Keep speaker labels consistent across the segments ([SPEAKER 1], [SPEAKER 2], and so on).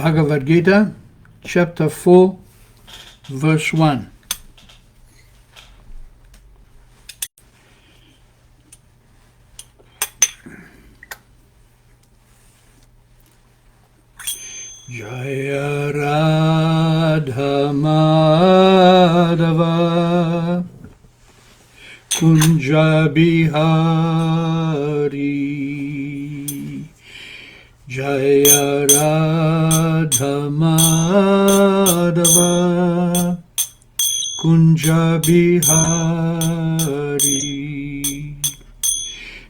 [SPEAKER 1] Bhagavad Gita, chapter 4, verse 1. Jaya Radha Madhava Kunja Bihari Jaya Radha Madhava Kunja Bihari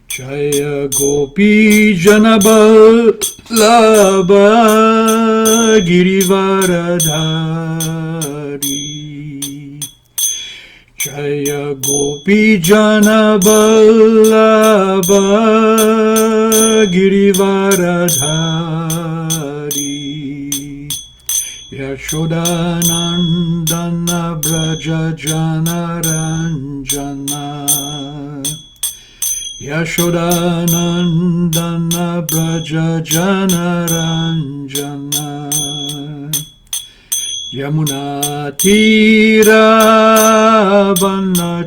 [SPEAKER 1] Jaya Gopi Janaballabha Girivaradhari Jaya Gopi Janaballabha Girivaradhari Yashodanandana Braja Janaranjana Yashodanandana Braja Janaranjana Yamuna Tira Banachari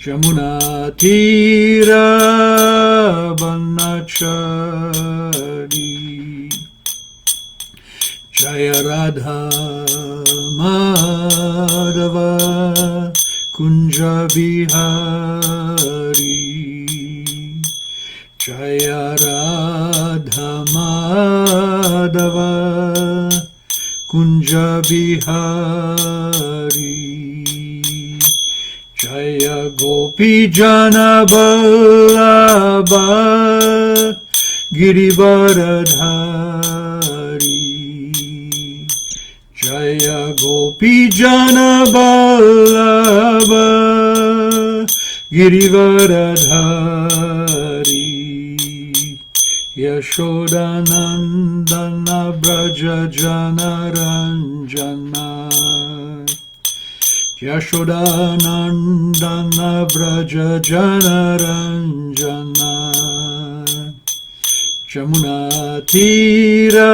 [SPEAKER 1] Yamuna Tira Banachari Jaya Radha Madhava Kunja Bihari Jaya Radha Madhava Kunja Bihari Jaya Gopi Janaballabha Girivaradhari Jaya Gopi Janaballabha Girivaradhari Yashodanandana Braja Janaranjana Yashodanandana Braja Janaranjana Jamuna Tira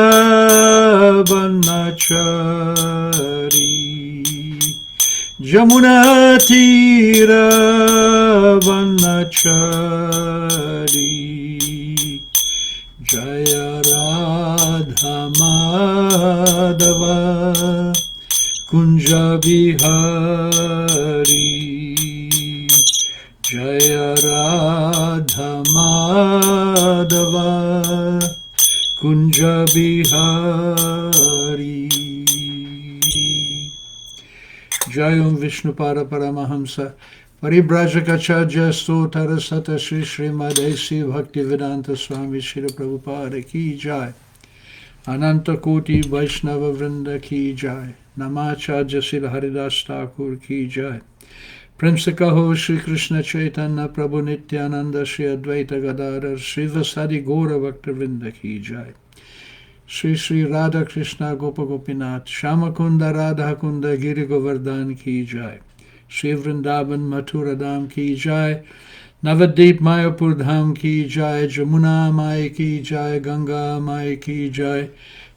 [SPEAKER 1] Banachari Jamuna Tira Banachari Jaya Radha Madhava Kunja Bihari Jaya Radha Madhava Kunja Bihari Jayam Vishnupada Paramahamsa Paribrajakachaja Stotara Sata Sri Srimadesi Bhaktivedanta Swami Shri Prabhupada Ki Jai Ananta Koti Vaishnava Vrinda Ki Jai Namacharya Sri Haridas Thakur Ki Jai Prem se kaho Shri Krishna Chaitanya Prabhu Nityananda Shri Advaita Gadadhar Shri Vasadi Gaura Bhakta Vrinda Ki Jai Shri Shri Radha Krishna Gopa Gopinath Shama Kunda Radha Kunda Giri Govardhan Ki Jai Shri Vrindavan Mathura Dham Ki Jai Navadip Mayapur Dham Ki Jai Jamuna Mai Ki Jai Ganga Mai Ki Jai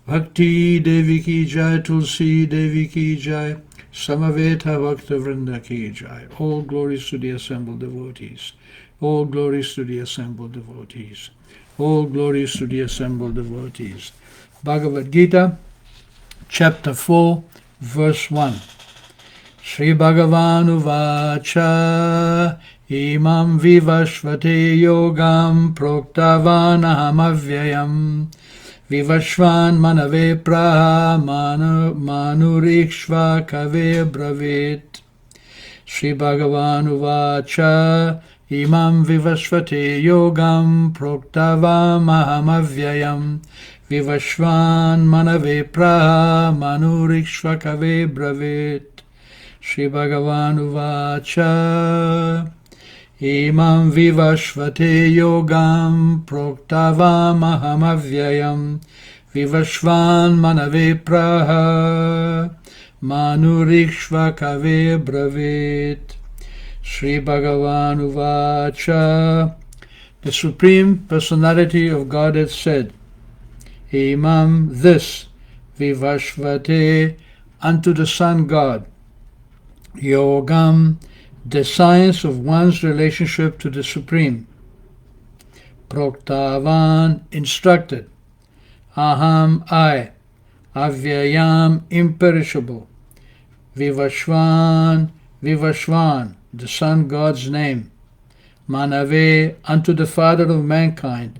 [SPEAKER 1] Bhakti Devi Ki Jai Tulsi Devi Ki Jai Samaveta Bhakta Vrinda Ki Jai. All glories to the assembled devotees. All glories to the assembled devotees. All glories to the assembled devotees. Bhagavad Gita, chapter 4, verse 1. Shri Bhagavan Uvacha Imam Vivashvate Yogam Proktavan Aham Avyayam Vivashvan Manave Praha Manurikshva Kave Bravit Shri Bhagavan Uvacha Imam Vivashvate Yogam Proktavam Aham Avyayam Vivashvan Manave Praha Manurikshva Kave Bravit Shri Bhagavan Uvacha Imam Vivashvate Yogam Proktavam Aham Avyayam Vivashvan Manave Praha Manurikshva Kave Bravit Shri Bhagavan Uvacha the Supreme Personality of Godhead said, Imam, this, Vivashvate, unto the Sun God, Yogam, the science of one's relationship to the Supreme, Proktavan, instructed, Aham, I, Avyayam, imperishable, Vivashvan, Vivashvan, the Sun God's name, Manave, unto the Father of mankind,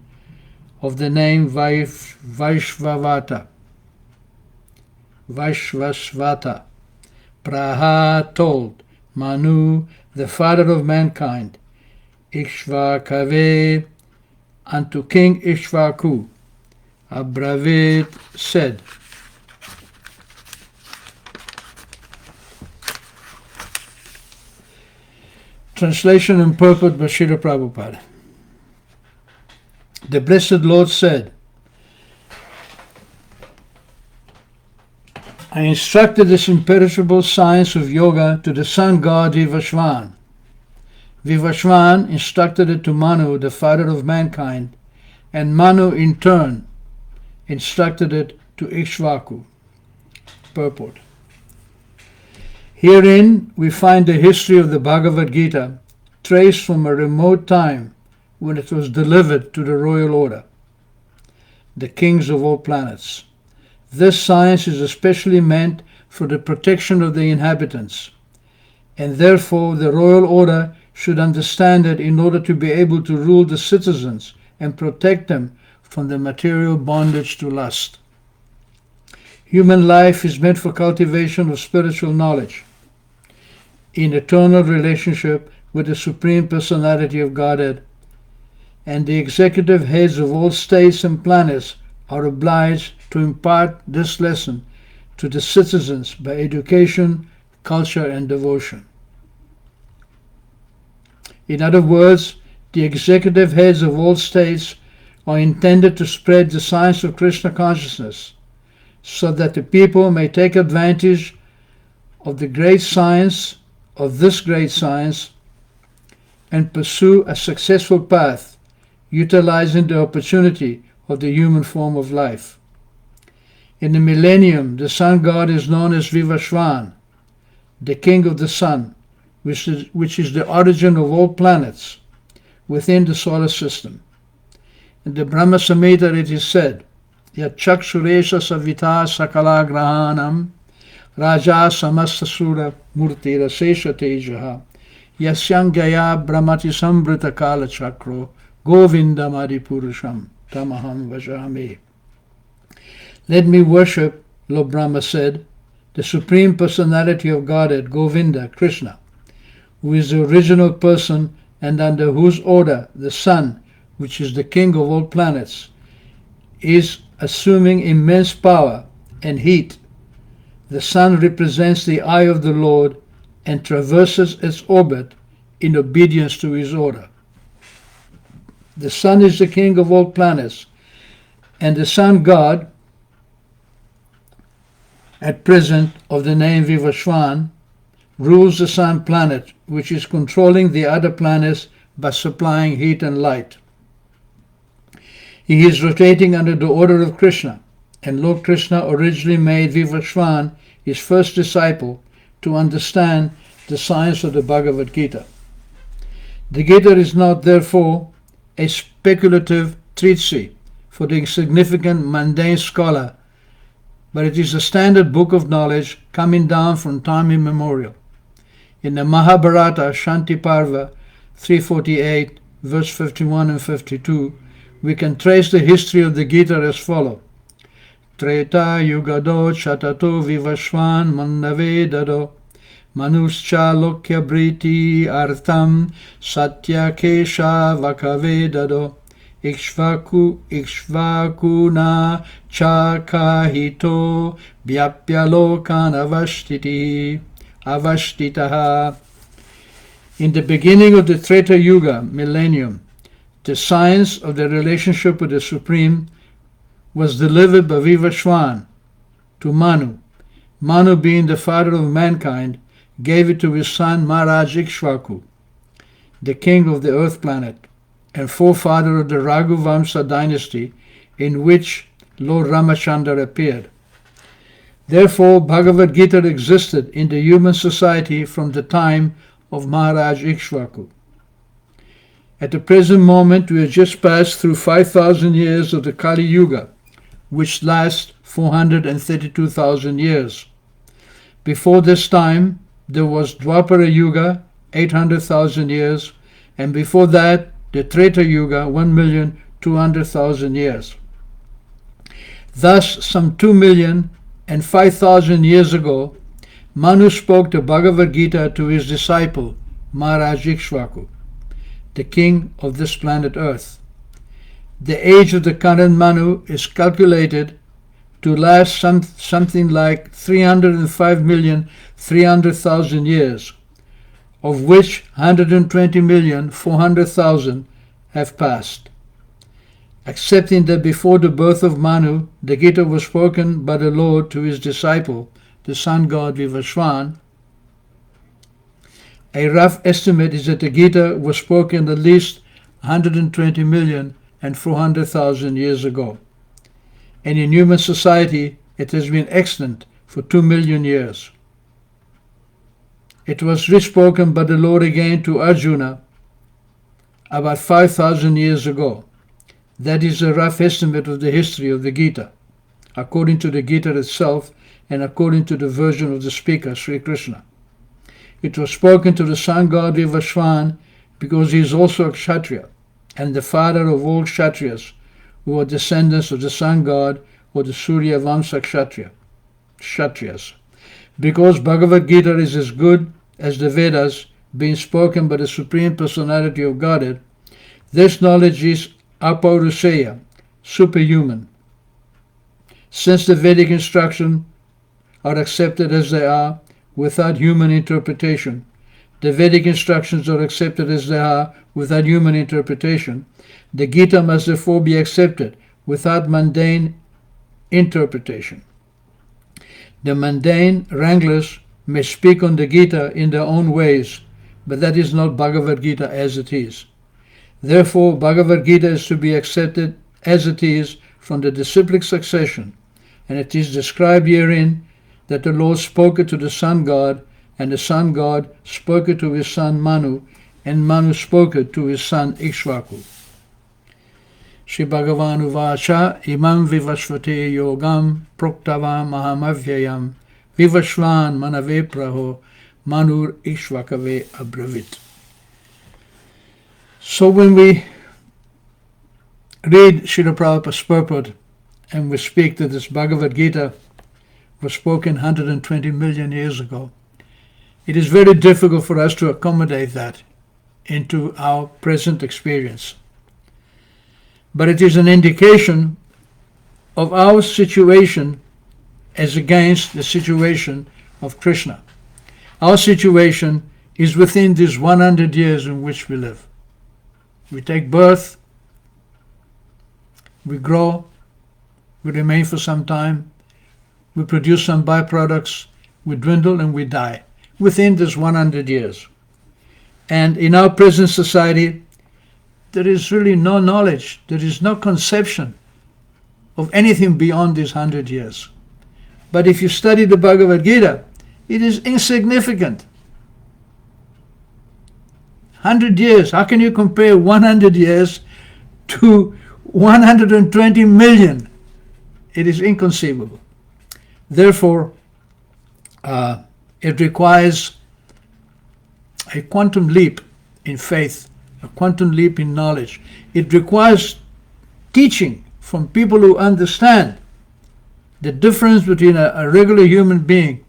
[SPEAKER 1] of the name Vaishvavata, Vaishvasvata, Praha, told, Manu, the Father of mankind, Ikshvakave, unto King Ishvaku, Abravit, said. Translation and purport by Srila Prabhupada. The Blessed Lord said, I instructed this imperishable science of yoga to the sun god Vivashvan. Vivashvan instructed it to Manu, the father of mankind, and Manu in turn instructed it to Ikshvaku. Purport. Herein we find the history of the Bhagavad Gita traced from a remote time when it was delivered to the royal order, the kings of all planets. This science is especially meant for the protection of the inhabitants, and therefore the royal order should understand it in order to be able to rule the citizens and protect them from the material bondage to lust. Human life is meant for cultivation of spiritual knowledge in eternal relationship with the Supreme Personality of Godhead, and the executive heads of all states and planets are obliged to impart this lesson to the citizens by education, culture, and devotion. In other words, the executive heads of all states are intended to spread the science of Krishna consciousness so that the people may take advantage of the great science, of this great science, and pursue a successful path, utilizing the opportunity of the human form of life. In the millennium, the sun god is known as Vivashvan, the king of the sun, which is the origin of all planets within the solar system. In the Brahma Samhita it is said, Yat Chakshuresha Savita Sakala Grahanam Raja Samastasura Murti Rasesha Tejaha Yasyangaya Brahmati Sambrita Kala Chakro Govindam Adipurusham Tamaham Vajami. Let me worship, Lord Brahma said, the Supreme Personality of Godhead, Govinda, Krishna, who is the original person and under whose order the sun, which is the king of all planets, is assuming immense power and heat. The sun represents the eye of the Lord and traverses its orbit in obedience to his order. The sun is the king of all planets, and the sun god, at present of the name Vivashvan, rules the sun planet, which is controlling the other planets by supplying heat and light. He is rotating under the order of Krishna, and Lord Krishna originally made Vivashvan his first disciple to understand the science of the Bhagavad Gita. The Gita is not, therefore, a speculative treatise for the insignificant mundane scholar, but it is a standard book of knowledge coming down from time immemorial. In the Mahabharata, Shanti Parva 348, verse 51 and 52, we can trace the history of the Gita as follows. Treta Yugado Chatato Vivashvan Mandave Dado Manuscha Lokya Briti Artham Satya Kesha Vakave Dado Ikshvakuna Chakahito Vyapyalokan Avashtitaha. In the beginning of the Treta Yuga millennium, the science of the relationship with the Supreme was delivered by Vivashvan to Manu. Manu, being the father of mankind, gave it to his son Maharaj Ikshvaku, the king of the earth planet. and forefather of the Raghuvamsa dynasty in which Lord Ramachandra appeared. Therefore, Bhagavad Gita existed in the human society from the time of Maharaj Ikshvaku. At the present moment, we have just passed through 5,000 years of the Kali Yuga, which lasts 432,000 years. Before this time, there was Dwapara Yuga, 800,000 years, and before that, the Treta Yuga, 1,200,000 years. Thus, some 2,005,000 years ago, Manu spoke the Bhagavad Gita to his disciple, Maharaj Ikshvaku, the king of this planet Earth. The age of the current Manu is calculated to last something like 305,300,000 years, of which 120,400,000 have passed. Accepting that before the birth of Manu, the Gita was spoken by the Lord to his disciple, the sun god Vivaswan, a rough estimate is that the Gita was spoken at least 120,400,000 years ago. And in human society, it has been extant for 2 million years. It was re-spoken by the Lord again to Arjuna about 5,000 years ago. That is a rough estimate of the history of the Gita, according to the Gita itself and according to the version of the speaker, Sri Krishna. It was spoken to the sun god Vivaswan because he is also a Kshatriya and the father of all Kshatriyas, who are descendants of the sun god or the Surya Vamsa Kshatriyas. Because Bhagavad Gita is as good as the Vedas, being spoken by the Supreme Personality of Godhead, this knowledge is apauruseya, superhuman. Since the Vedic instructions are accepted as they are, without human interpretation, the Vedic instructions are accepted as they are, without human interpretation, the Gita must therefore be accepted without mundane interpretation. The mundane wranglers may speak on the Gita in their own ways, but that is not Bhagavad Gita as it is. Therefore, Bhagavad Gita is to be accepted as it is from the disciplic succession, and it is described herein that the Lord spoke it to the sun god, and the sun god spoke it to his son Manu, and Manu spoke it to his son Ikshvaku. Shri Bhagavan Uvacha Imam Vivashvate Yogam Proktavam Ahamavyayam Vivashvan Manave Praho Manur Ikshvakave Abravit. So when we read Srila Prabhupada's purport and we speak that this Bhagavad Gita was spoken 120 million years ago, it is very difficult for us to accommodate that into our present experience. But it is an indication of our situation as against the situation of Krishna. Our situation is within these 100 years in which we live. We take birth, we grow, we remain for some time, we produce some byproducts, we dwindle and we die within this 100 years. And in our present society, there is really no knowledge, there is no conception of anything beyond these 100 years. But if you study the Bhagavad Gita, it is insignificant. 100 years, how can you compare 100 years to 120 million? It is inconceivable. Therefore, it requires a quantum leap in faith, a quantum leap in knowledge. It requires teaching from people who understand the difference between a regular human being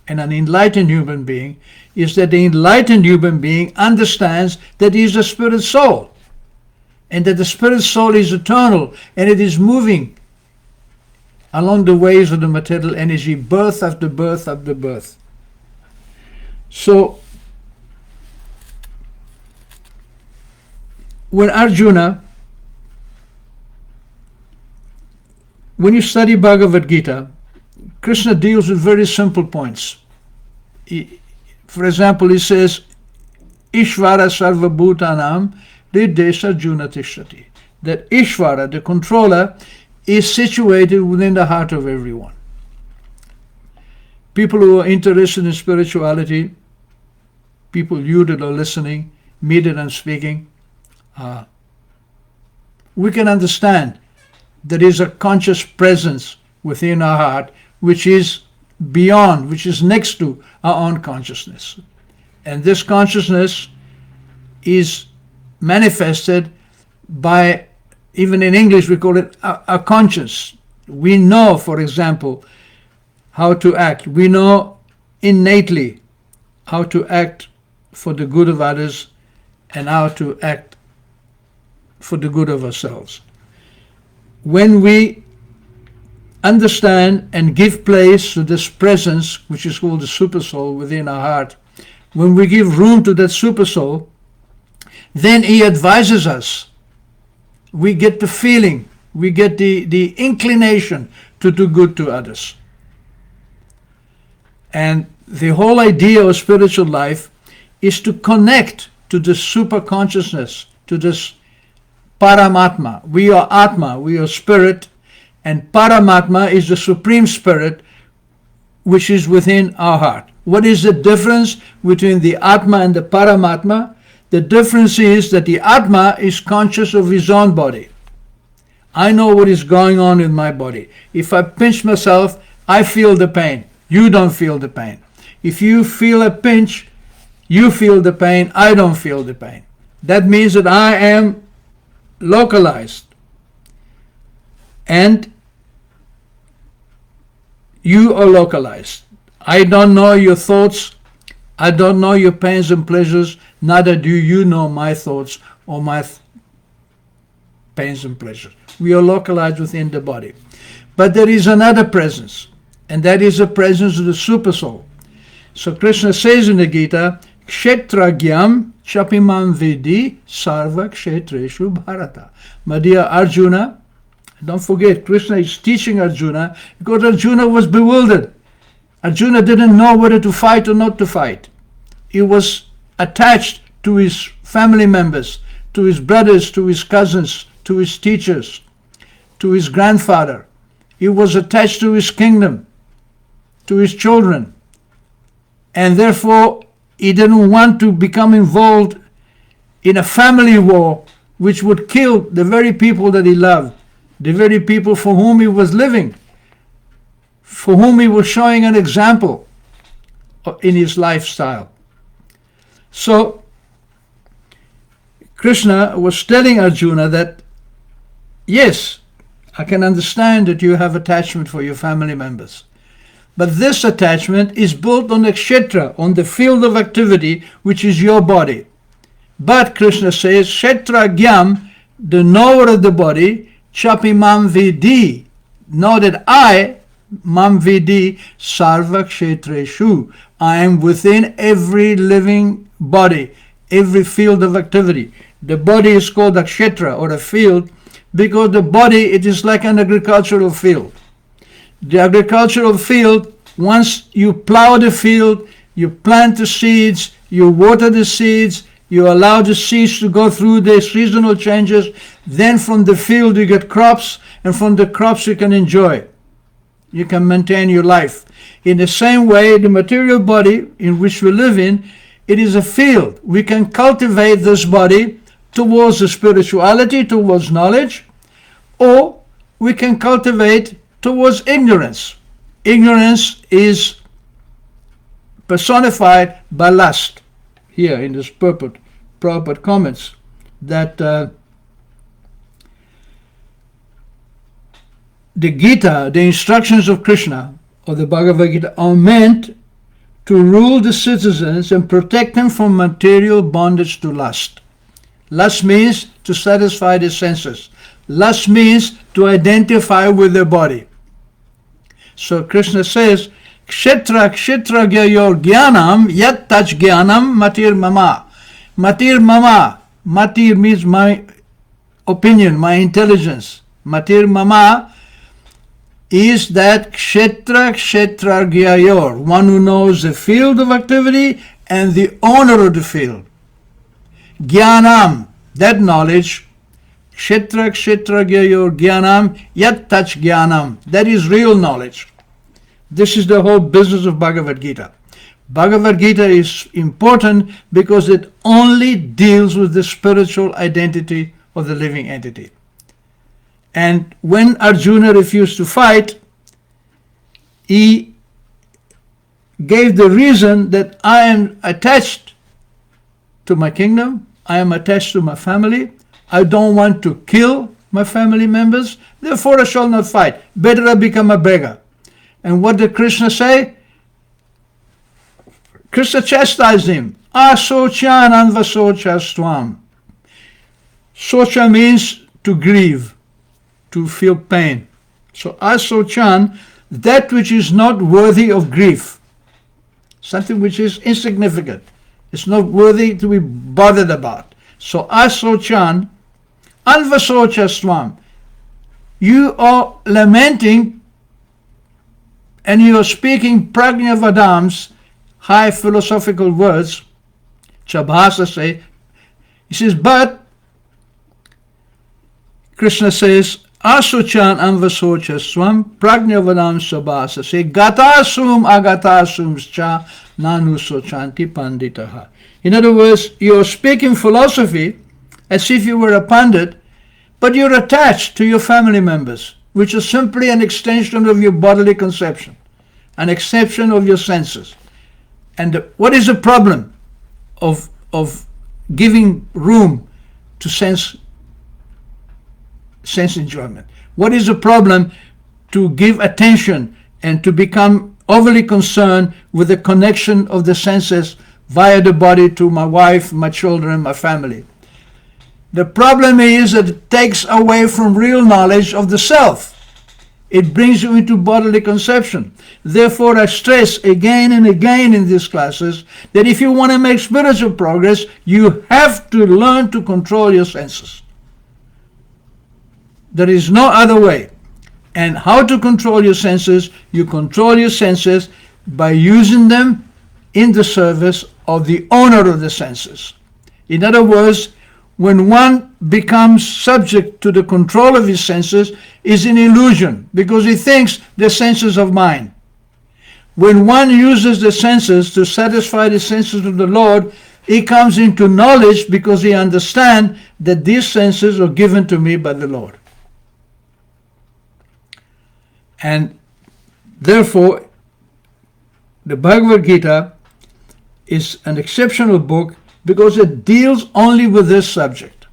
[SPEAKER 1] and an enlightened human being is that the enlightened human being understands that he is a spirit soul and that the spirit soul is eternal and it is moving along the ways of the material energy, birth after birth after birth. So, when you study Bhagavad Gita, Krishna deals with very simple points. For example, he says, Ishvara Sarva Bhutanam, hridesh Arjuna tishtati. That Ishvara, the controller, is situated within the heart of everyone. People who are interested in spirituality, people you that are listening, me that I'm speaking, we can understand there is a conscious presence within our heart which is beyond, which is next to our own consciousness. And this consciousness is manifested by, even in English we call it a conscience. We know, for example, how to act. We know innately how to act for the good of others and how to act for the good of ourselves. When we understand and give place to this presence, which is called the supersoul within our heart, when we give room to that supersoul, then he advises us. We get the feeling, we get the inclination to do good to others. And the whole idea of spiritual life is to connect to the super consciousness, to this Paramatma. We are Atma, we are spirit, and Paramatma is the supreme spirit which is within our heart. What is the difference between the Atma and the Paramatma? The difference is that the Atma is conscious of his own body. I know what is going on in my body. If I pinch myself, I feel the pain. You don't feel the pain. If you feel a pinch, you feel the pain. I don't feel the pain. That means that I am localized. And you are localized. I don't know your thoughts. I don't know your pains and pleasures. Neither do you know my thoughts or my pains and pleasures. We are localized within the body. But there is another presence, and that is the presence of the supersoul. So Krishna says in the Gita, Kshetragyam chapimam vidi sarva kshetreshu bharata. My dear Arjuna, don't forget, Krishna is teaching Arjuna because Arjuna was bewildered. Arjuna didn't know whether to fight or not to fight. He was attached to his family members, to his brothers, to his cousins, to his teachers, to his grandfather. He was attached to his kingdom, to his children. And therefore, he didn't want to become involved in a family war which would kill the very people that he loved, the very people for whom he was living, for whom he was showing an example in his lifestyle. So, Krishna was telling Arjuna that, yes, I can understand that you have attachment for your family members. But this attachment is built on the kshetra, on the field of activity, which is your body. But Krishna says, kshetra gyam, the knower of the body, chapi mam vidi, know that I, mam vidi, sarva kshetreshu, I am within every living body, every field of activity. The body is called a kshetra, or a field, because the body, it is like an agricultural field. The agricultural field, once you plow the field, you plant the seeds, you water the seeds, you allow the seeds to go through the seasonal changes, then from the field you get crops, and from the crops you can enjoy. You can maintain your life. In the same way, the material body in which we live in, it is a field. We can cultivate this body towards the spirituality, towards knowledge, or we can cultivate towards ignorance. Ignorance is personified by lust. Here in this Prabhupada comments that the Gita, the instructions of Krishna, or the Bhagavad Gita, are meant to rule the citizens and protect them from material bondage to lust. Lust means to satisfy the senses. Lust means to identify with the body. So Krishna says, Kshetra gyayor jnanam yat tach jnanam matir mama. Matir mama. Matir means my opinion, my intelligence. Matir mama is that kshetra gyayor, one who knows the field of activity and the owner of the field. Jnanam, that knowledge, kshetra kshetragyayor jnanam yat tach jnanam, that is real knowledge. This is the whole business of Bhagavad Gita. Bhagavad Gita is important because it only deals with the spiritual identity of the living entity. And when Arjuna refused to fight, he gave the reason that I am attached to my kingdom, I am attached to my family, I don't want to kill my family members, therefore I shall not fight. Better I become a beggar. And what did Krishna say? Krishna chastised him. Asochan anvasocastvam. Socha means to grieve, to feel pain. So asochan, that which is not worthy of grief, something which is insignificant, it's not worthy to be bothered about. So asochan anvasocastvam, you are lamenting and you are speaking pragnavadams, high philosophical words. Chabhasa say, he says, but Krishna says, Asochan anvasocha swam pragnavadam sabhasa say, gatasum agatasum cha nanu sochanti panditaha. In other words, you're speaking philosophy as if you were a pandit, but you're attached to your family members, which is simply an extension of your bodily conception, an exception of your senses. And what is the problem of giving room to sense enjoyment? What is the problem to give attention and to become overly concerned with the connection of the senses via the body to my wife, my children, my family? The problem is that it takes away from real knowledge of the self. It brings you into bodily conception. Therefore, I stress again and again in these classes that if you want to make spiritual progress, you have to learn to control your senses. There is no other way. And how to control your senses? You control your senses by using them in the service of the owner of the senses. In other words, when one becomes subject to the control of his senses, is an illusion because he thinks the senses of mine. When one uses the senses to satisfy the senses of the Lord, he comes into knowledge because he understands that these senses are given to me by the Lord. And therefore, the Bhagavad Gita is an exceptional book because it deals only with this subject.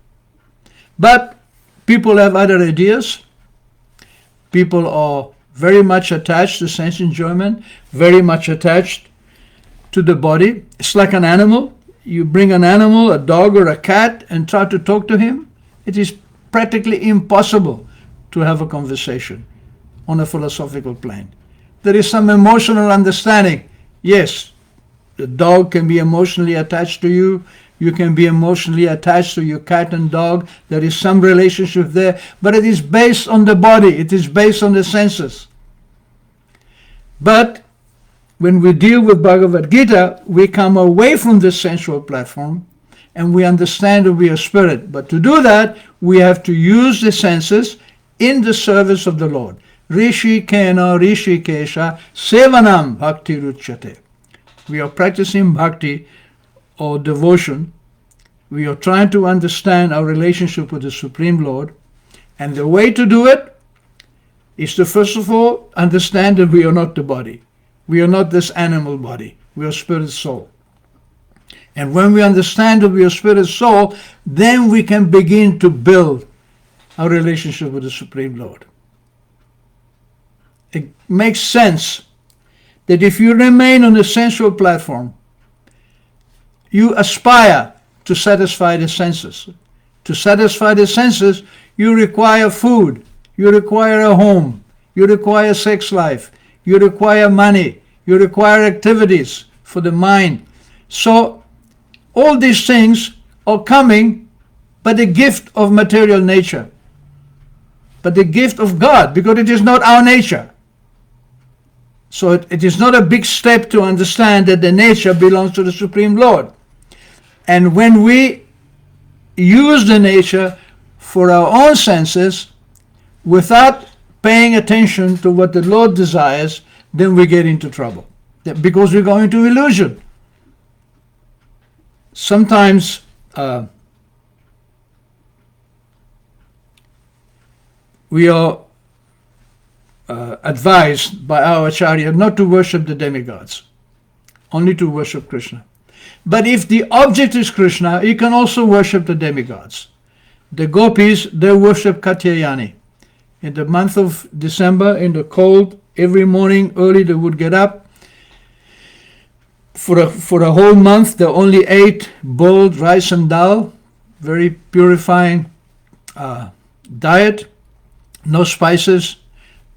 [SPEAKER 1] But people have other ideas. People are very much attached to sense enjoyment, very much attached to the body. It's like an animal. You bring an animal, a dog or a cat, and try to talk to him. It is practically impossible to have a conversation on a philosophical plane. There is some emotional understanding. Yes, the dog can be emotionally attached to you. You can be emotionally attached to your cat and dog. There is some relationship there, but it is based on the body. It is based on the senses. But when we deal with Bhagavad Gita, we come away from the sensual platform and we understand that we are spirit. But to do that, we have to use the senses in the service of the Lord. Rishi Kena Rishi Kesha Sevanam Bhakti Ruchyate. We are practicing bhakti or devotion. We are trying to understand our relationship with the Supreme Lord. And the way to do it is to first of all understand that we are not the body. We are not this animal body. We are spirit soul. And when we understand that we are spirit soul, then we can begin to build our relationship with the Supreme Lord. It makes sense that if you remain on the sensual platform, you aspire to satisfy the senses. To satisfy the senses, you require food, you require a home, you require sex life, you require money, you require activities for the mind. So all these things are coming by the gift of material nature, but the gift of God, because it is not our nature. So it is not a big step to understand that the nature belongs to the Supreme Lord. And when we use the nature for our own senses without paying attention to what the Lord desires, then we get into trouble. Because we're going to illusion. Sometimes we are advised by our Acharya not to worship the demigods, only to worship Krishna. But if the object is Krishna, you can also worship the demigods. The gopis, they worship Katyayani. In the month of December, in the cold, every morning early they would get up. For a whole month, they only ate boiled rice and dal, very purifying diet, no spices,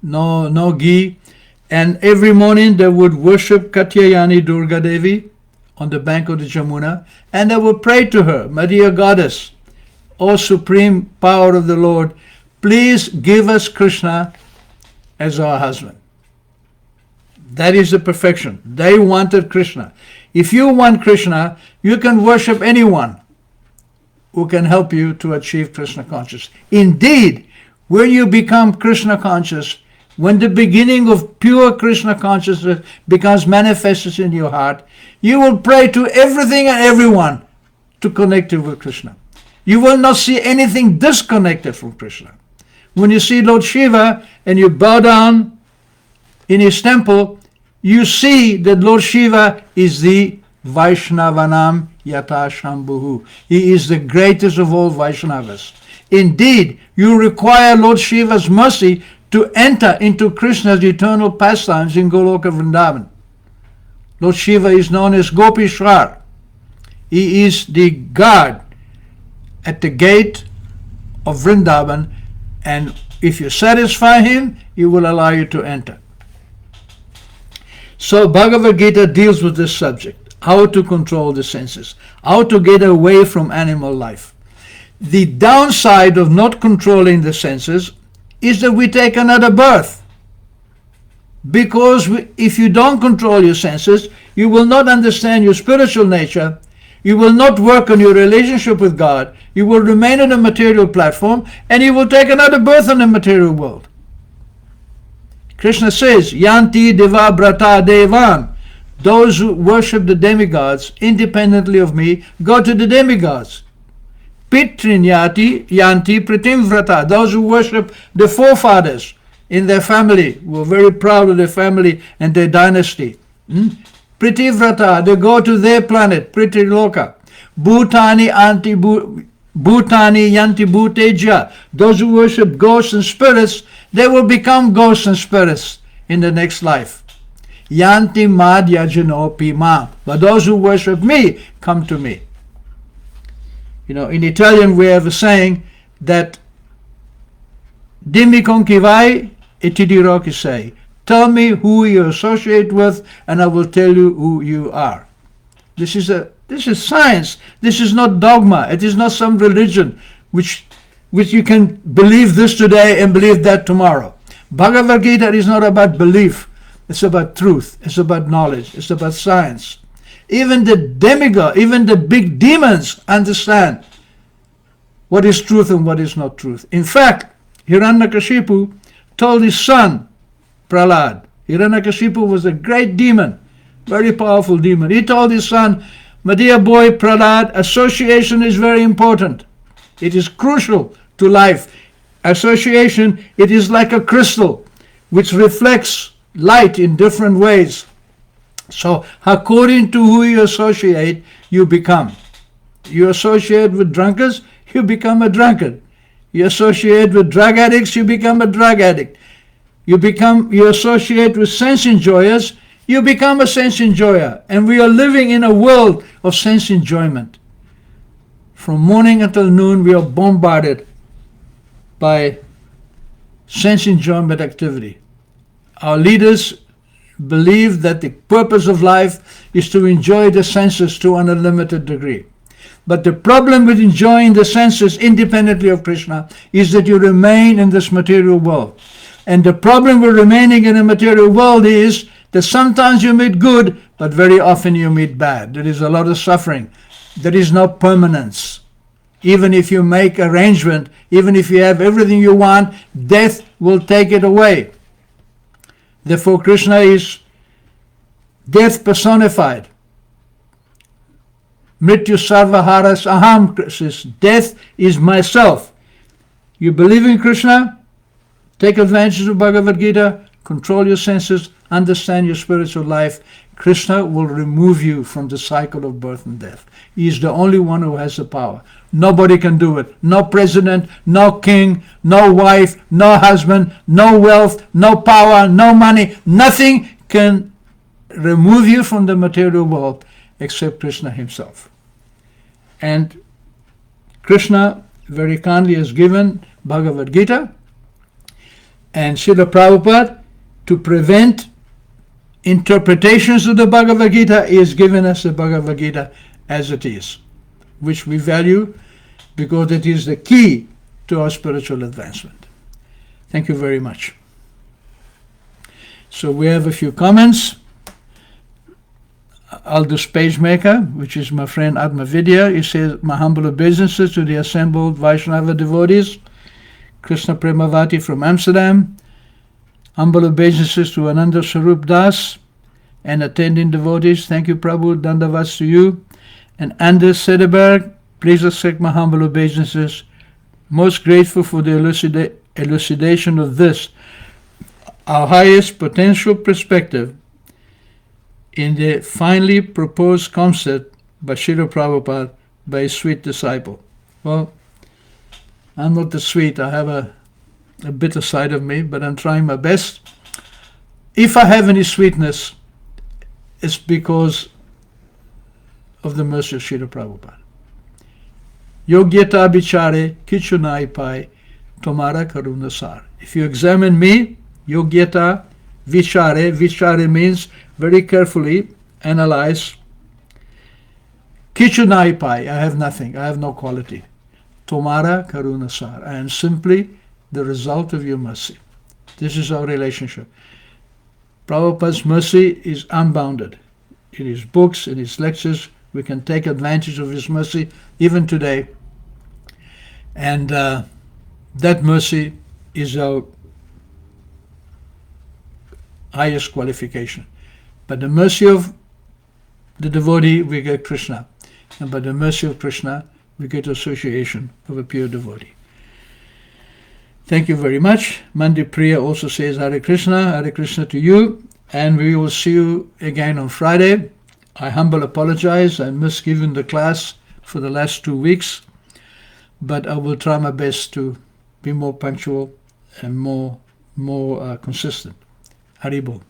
[SPEAKER 1] no ghee. And every morning they would worship Katyayani Durga Devi on the bank of the Jamuna, and they would pray to her, "My dear goddess, O supreme power of the Lord, please give us Krishna as our husband." That is the perfection. They wanted Krishna. If you want Krishna, you can worship anyone who can help you to achieve Krishna consciousness. Indeed, when you become Krishna conscious, when the beginning of pure Krishna consciousness becomes manifested in your heart, you will pray to everything and everyone to connect you with Krishna. You will not see anything disconnected from Krishna. When you see Lord Shiva and you bow down in his temple, you see that Lord Shiva is the Vaishnavanam Yata Shambhuhu. He is the greatest of all Vaishnavas. Indeed, you require Lord Shiva's mercy to enter into Krishna's eternal pastimes in Goloka Vrindavan. Lord Shiva is known as Gopishwar. He is the guard at the gate of Vrindavan, and if you satisfy him, he will allow you to enter. So Bhagavad Gita deals with this subject, how to control the senses, how to get away from animal life. The downside of not controlling the senses is that we take another birth. Because if you don't control your senses, you will not understand your spiritual nature, you will not work on your relationship with God, you will remain on a material platform, and you will take another birth in the material world. Krishna says, Yanti Deva Brata Devan. Those who worship the demigods independently of me go to the demigods. Pitrinyati Yanti Pritim Vrata. Those who worship the forefathers in their family, who are very proud of their family and their dynasty. Pritivrata, they go to their planet, Pritiloka. Bhutani Yanti Bhuteja. Those who worship ghosts and spirits, they will become ghosts and spirits in the next life. Yanti Madhya Janopi Ma. But those who worship me, come to me. You know, in Italian we have a saying that Dimmi con chi vai e ti dirò chi sei. Tell me who you associate with and I will tell you who you are. This is science. This is not dogma. It is not some religion which you can believe this today and believe that tomorrow. Bhagavad Gita is not about belief. It's about truth. It's about knowledge. It's about science. Even the demigod, even the big demons understand what is truth and what is not truth. In fact, Hiranyakashipu told his son, Prahlad. Hiranyakashipu was a great demon, very powerful demon. He told his son, my dear boy Prahlad, association is very important. It is crucial to life. Association, it is like a crystal which reflects light in different ways. So according to who you associate, you become. You associate with drunkards, you become a drunkard. You associate with drug addicts, you become a drug addict. You associate with sense enjoyers, you become a sense enjoyer. And we are living in a world of sense enjoyment. From morning until noon, we are bombarded by sense enjoyment activity. Our leaders believe that the purpose of life is to enjoy the senses to an unlimited degree. But the problem with enjoying the senses independently of Krishna is that you remain in this material world. And the problem with remaining in a material world is that sometimes you meet good, but very often you meet bad. There is a lot of suffering. There is no permanence. even if you make arrangement, even if you have everything you want, death will take it away. Therefore, Krishna is death personified. Mrityu sarvaharas aham says, death is myself. You believe in Krishna? Take advantage of Bhagavad Gita, control your senses, understand your spiritual life. Krishna will remove you from the cycle of birth and death. He is the only one who has the power. Nobody can do it. No president, no king, no wife, no husband, no wealth, no power, no money. Nothing can remove you from the material world except Krishna himself. And Krishna very kindly has given Bhagavad Gita, and Srila Prabhupada, to prevent interpretations of the Bhagavad Gita, he has given us the Bhagavad Gita as it is, which we value because it is the key to our spiritual advancement. Thank you very much. So we have a few comments. Aldous Pagemaker, which is my friend Atma Vidya, he says, my humble obeisances to the assembled Vaishnava devotees. Krishna Premavati from Amsterdam. Humble obeisances to Ananda Sarup Das and attending devotees. Thank you, Prabhu. Dandavats to you. And Anders Sederberg, please accept my humble obeisances. Most grateful for the elucidation of this, our highest potential perspective in the finely proposed concept by Srila Prabhupada by his sweet disciple. Well, I'm not the sweet. I have a bitter side of me, but I'm trying my best. If I have any sweetness, it's because of the mercy of Srila Prabhupada. Yogyata bichare kichunai pai tomara karuna sar. If you examine me, yogyata vichare means very carefully analyze. Kichunai pai, I have nothing, I have no quality. Tomara karuna sar, I am simply the result of your mercy. This is our relationship. Prabhupada's mercy is unbounded. In his books, in his lectures, we can take advantage of his mercy even today. And that mercy is our highest qualification. By the mercy of the devotee, we get Krishna. And by the mercy of Krishna, we get association of a pure devotee. Thank you very much. Mandi Priya also says Hare Krishna to you. And we will see you again on Friday. I humbly apologize. I missed giving the class for the last 2 weeks. But I will try my best to be more punctual and more consistent. Haribol.